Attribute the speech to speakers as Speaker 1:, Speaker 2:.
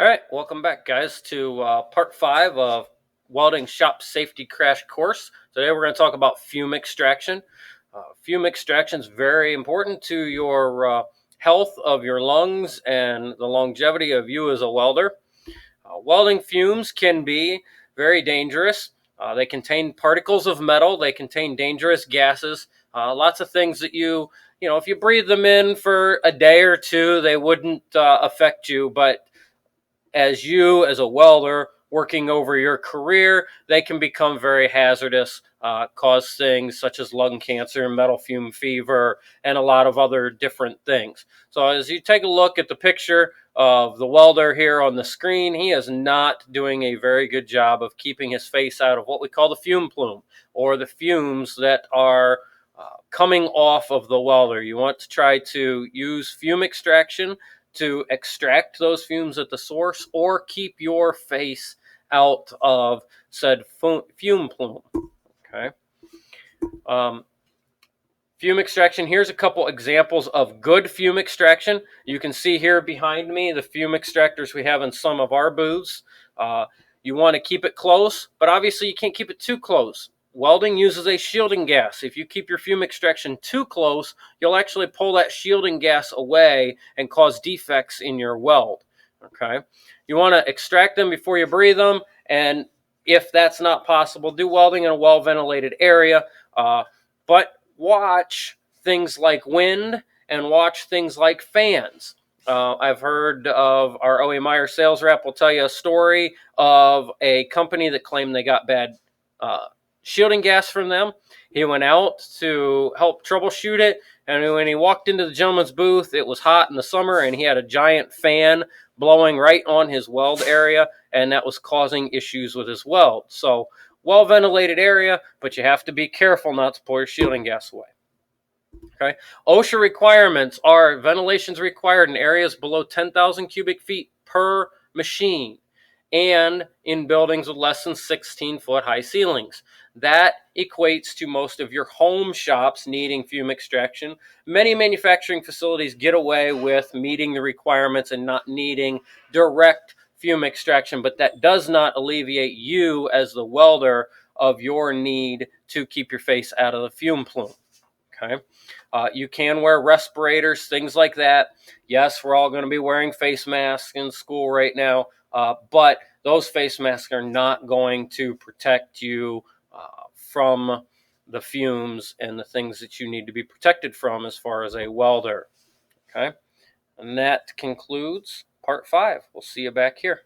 Speaker 1: All right, welcome back, guys, to part 5 of Welding Shop Safety Crash Course. Today we're going to talk about fume extraction. Fume extraction is very important to your health of your lungs and the longevity of you as a welder. Welding fumes can be very dangerous. They contain particles of metal. They contain dangerous gases. Lots of things that if you breathe them in for a day or two, they wouldn't affect you, but as a welder working over your career, they can become very hazardous, cause things such as lung cancer, metal fume fever, and a lot of other different things. So as you take a look at the picture of the welder here on the screen, he is not doing a very good job of keeping his face out of what we call the fume plume, or the fumes that are coming off of the welder. You want to try to use fume extraction to extract those fumes at the source, or keep your face out of said fume plume. Okay. Fume extraction. Here's a couple examples of good fume extraction. You can see here behind me the fume extractors we have in some of our booths. You want to keep it close, but obviously you can't keep it too close. Welding uses a shielding gas. If you keep your fume extraction too close, you'll actually pull that shielding gas away and cause defects in your weld. Okay. You want to extract them before you breathe them, and if that's not possible, do welding in a well-ventilated area. But watch things like wind and watch things like fans. I've heard of our OE Meyer sales rep will tell you a story of a company that claimed they got bad shielding gas from them. He went out to help troubleshoot it, and when he walked into the gentleman's booth, it was hot in the summer, and he had a giant fan blowing right on his weld area, and that was causing issues with his weld. So, well-ventilated area, but you have to be careful not to pull your shielding gas away. Okay. OSHA requirements are ventilations required in areas below 10,000 cubic feet per machine, and in buildings with less than 16-foot high ceilings. That equates to most of your home shops needing fume extraction. Many manufacturing facilities get away with meeting the requirements and not needing direct fume extraction, but that does not alleviate you as the welder of your need to keep your face out of the fume plume. Okay. You can wear respirators, things like that. Yes, we're all going to be wearing face masks in school right now, but those face masks are not going to protect you from the fumes and the things that you need to be protected from as far as a welder. Okay. And that concludes part 5. We'll see you back here.